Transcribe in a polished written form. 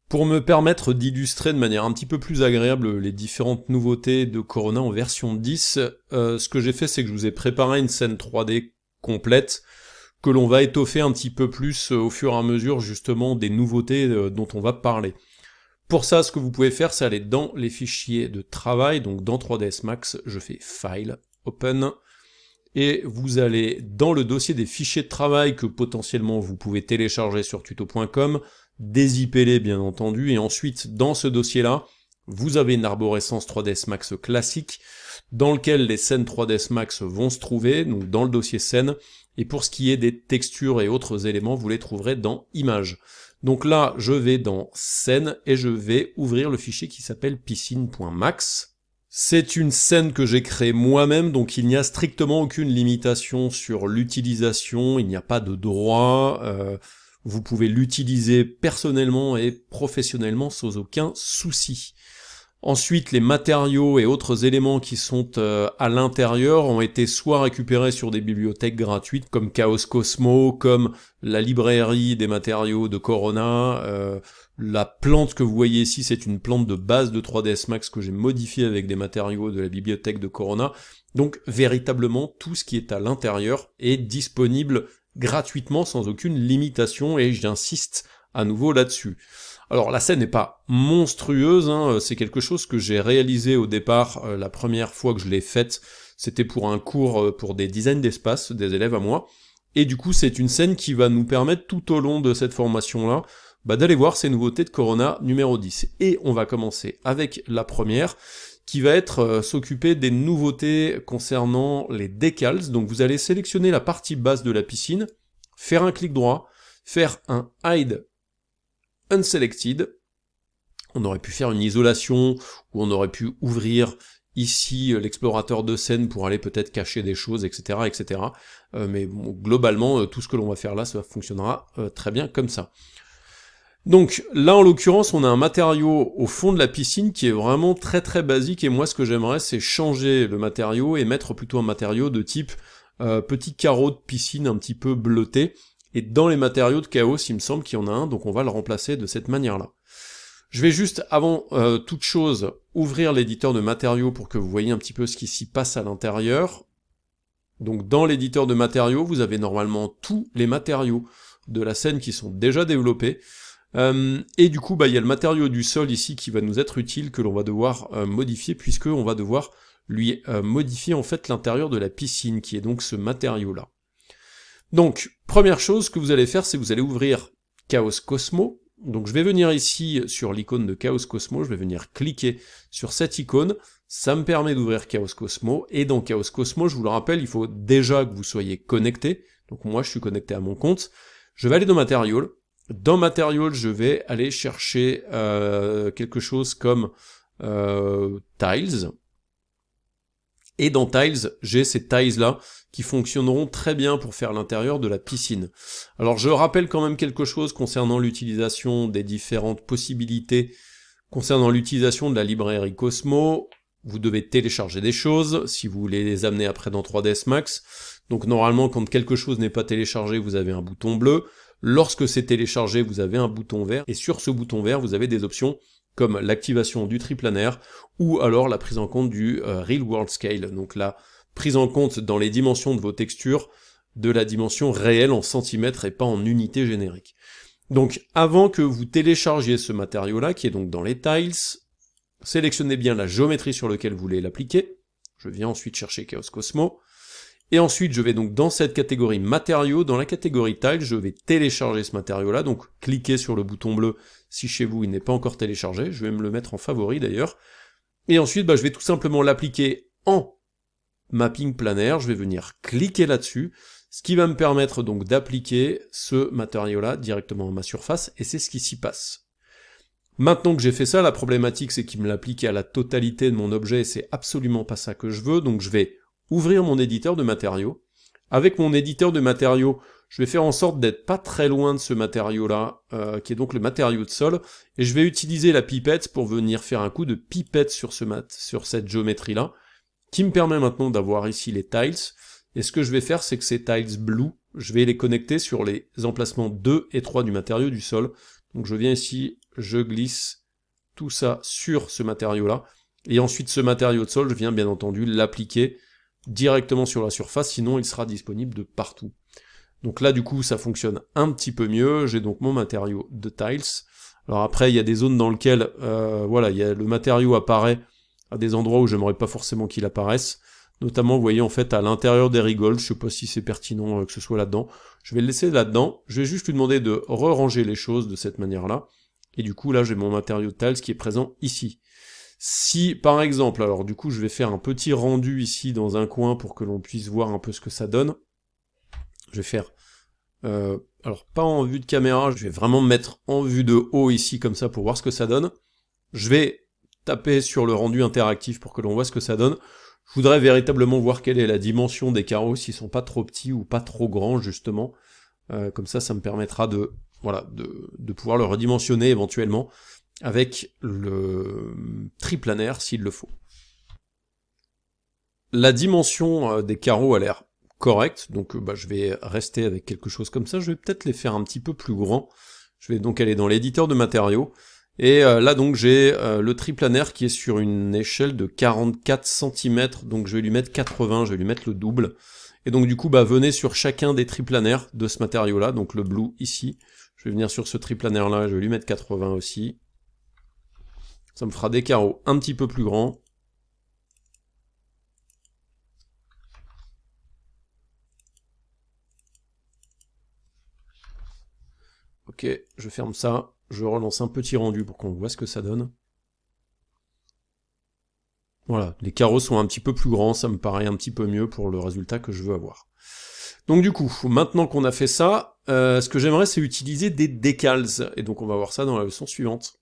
Pour me permettre d'illustrer de manière un petit peu plus agréable les différentes nouveautés de Corona en version 10, ce que j'ai fait, c'est que je vous ai préparé une scène 3D complète, que l'on va étoffer un petit peu plus au fur et à mesure justement des nouveautés dont on va parler. Pour ça, ce que vous pouvez faire, c'est aller dans les fichiers de travail, donc dans 3ds Max, je fais File, Open, et vous allez dans le dossier des fichiers de travail que potentiellement vous pouvez télécharger sur tuto.com, dézippez-les bien entendu, et ensuite dans ce dossier-là, vous avez une arborescence 3ds Max classique, dans lequel les scènes 3ds Max vont se trouver, donc dans le dossier scène, et pour ce qui est des textures et autres éléments, vous les trouverez dans Images. Donc là, je vais dans Scène, et je vais ouvrir le fichier qui s'appelle piscine.max. C'est une scène que j'ai créée moi-même, donc il n'y a strictement aucune limitation sur l'utilisation, il n'y a pas de droit, vous pouvez l'utiliser personnellement et professionnellement sans aucun souci. Ensuite, les matériaux et autres éléments qui sont à l'intérieur ont été soit récupérés sur des bibliothèques gratuites comme Chaos Cosmo, comme la librairie des matériaux de Corona. La plante que vous voyez ici, c'est une plante de base de 3ds Max que j'ai modifiée avec des matériaux de la bibliothèque de Corona. Donc véritablement, tout ce qui est à l'intérieur est disponible gratuitement sans aucune limitation, et j'insiste à nouveau là-dessus. Alors la scène n'est pas monstrueuse, hein, c'est quelque chose que j'ai réalisé au départ, la première fois que je l'ai faite, c'était pour un cours pour des designs d'espace, des élèves à moi, et du coup c'est une scène qui va nous permettre tout au long de cette formation-là, d'aller voir ces nouveautés de Corona numéro 10. Et on va commencer avec la première, qui va être s'occuper des nouveautés concernant les decals. Donc vous allez sélectionner la partie basse de la piscine, faire un clic droit, faire un Hide Unselected. On aurait pu faire une isolation, ou on aurait pu ouvrir ici l'explorateur de scène pour aller peut-être cacher des choses, etc. etc. Mais bon, globalement, tout ce que l'on va faire là, ça fonctionnera très bien comme ça. Donc là en l'occurrence on a un matériau au fond de la piscine qui est vraiment très très basique, et moi ce que j'aimerais c'est changer le matériau et mettre plutôt un matériau de type petit carreau de piscine un petit peu bleuté, et dans les matériaux de Chaos il me semble qu'il y en a un, donc on va le remplacer de cette manière là. Je vais juste avant toute chose ouvrir l'éditeur de matériaux pour que vous voyez un petit peu ce qui s'y passe à l'intérieur. Donc dans l'éditeur de matériaux vous avez normalement tous les matériaux de la scène qui sont déjà développés. Et du coup, il y a le matériau du sol ici qui va nous être utile, que l'on va devoir modifier, puisque on va devoir lui modifier en fait l'intérieur de la piscine, qui est donc ce matériau-là. Donc, première chose que vous allez faire, c'est que vous allez ouvrir Chaos Cosmo. Donc je vais venir ici sur l'icône de Chaos Cosmo, je vais venir cliquer sur cette icône, ça me permet d'ouvrir Chaos Cosmo, et dans Chaos Cosmo, je vous le rappelle, il faut déjà que vous soyez connecté, donc moi je suis connecté à mon compte, je vais aller dans Material. Dans Material, je vais aller chercher quelque chose comme Tiles. Et dans Tiles, j'ai ces tiles-là qui fonctionneront très bien pour faire l'intérieur de la piscine. Alors je rappelle quand même quelque chose concernant l'utilisation des différentes possibilités, concernant l'utilisation de la librairie Cosmo. Vous devez télécharger des choses, si vous voulez les amener après dans 3ds Max. Donc normalement, quand quelque chose n'est pas téléchargé, vous avez un bouton bleu. Lorsque c'est téléchargé, vous avez un bouton vert, et sur ce bouton vert, vous avez des options comme l'activation du triplanaire, ou alors la prise en compte du Real World Scale, donc la prise en compte dans les dimensions de vos textures de la dimension réelle en centimètres et pas en unités génériques. Donc avant que vous téléchargiez ce matériau-là, qui est donc dans les tiles, sélectionnez bien la géométrie sur laquelle vous voulez l'appliquer. Je viens ensuite chercher Chaos Cosmo. Et ensuite, je vais donc dans cette catégorie matériaux, dans la catégorie Tile, je vais télécharger ce matériau-là, donc cliquez sur le bouton bleu si chez vous il n'est pas encore téléchargé, je vais me le mettre en favori d'ailleurs. Et ensuite, je vais tout simplement l'appliquer en mapping planaire, je vais venir cliquer là-dessus, ce qui va me permettre donc d'appliquer ce matériau-là directement à ma surface, et c'est ce qui s'y passe. Maintenant que j'ai fait ça, la problématique c'est qu'il me l'applique à la totalité de mon objet, et c'est absolument pas ça que je veux, donc je vais ouvrir mon éditeur de matériaux. Avec mon éditeur de matériaux, je vais faire en sorte d'être pas très loin de ce matériau-là, qui est donc le matériau de sol, et je vais utiliser la pipette pour venir faire un coup de pipette sur cette géométrie-là, qui me permet maintenant d'avoir ici les tiles, et ce que je vais faire, c'est que ces tiles blue, je vais les connecter sur les emplacements 2 et 3 du matériau du sol, Donc je viens ici, je glisse tout ça sur ce matériau-là, et ensuite ce matériau de sol, je viens bien entendu l'appliquer directement sur la surface, sinon il sera disponible de partout. Donc là du coup ça fonctionne un petit peu mieux, j'ai donc mon matériau de tiles. Alors après il y a des zones dans lesquelles voilà, le matériau apparaît à des endroits où j'aimerais pas forcément qu'il apparaisse. Notamment, vous voyez, en fait, à l'intérieur des rigoles, je sais pas si c'est pertinent que ce soit là-dedans. Je vais le laisser là-dedans. Je vais juste lui demander de re-ranger les choses de cette manière-là. Et du coup, là, j'ai mon matériau de tiles qui est présent ici. Si, par exemple, alors du coup, je vais faire un petit rendu ici dans un coin pour que l'on puisse voir un peu ce que ça donne. Je vais faire... alors, pas en vue de caméra, je vais vraiment me mettre en vue de haut ici, comme ça, pour voir ce que ça donne. Je vais taper sur le rendu interactif pour que l'on voit ce que ça donne. Je voudrais véritablement voir quelle est la dimension des carreaux, s'ils sont pas trop petits ou pas trop grands, justement. Comme ça me permettra de pouvoir le redimensionner éventuellement avec le triplanaire s'il le faut. La dimension des carreaux a l'air correcte, donc je vais rester avec quelque chose comme ça. Je vais peut-être les faire un petit peu plus grands. Je vais donc aller dans l'éditeur de matériaux. Et là donc j'ai le triplanaire qui est sur une échelle de 44 cm, donc je vais lui mettre 80, je vais lui mettre le double. Et donc du coup venez sur chacun des triplanaires de ce matériau là, donc le blue ici. Je vais venir sur ce triplanaire là, je vais lui mettre 80 aussi. Ça me fera des carreaux un petit peu plus grands. Ok, je ferme ça. Je relance un petit rendu pour qu'on voit ce que ça donne. Voilà, les carreaux sont un petit peu plus grands, ça me paraît un petit peu mieux pour le résultat que je veux avoir. Donc du coup, maintenant qu'on a fait ça, ce que j'aimerais c'est utiliser des decals, et donc on va voir ça dans la leçon suivante.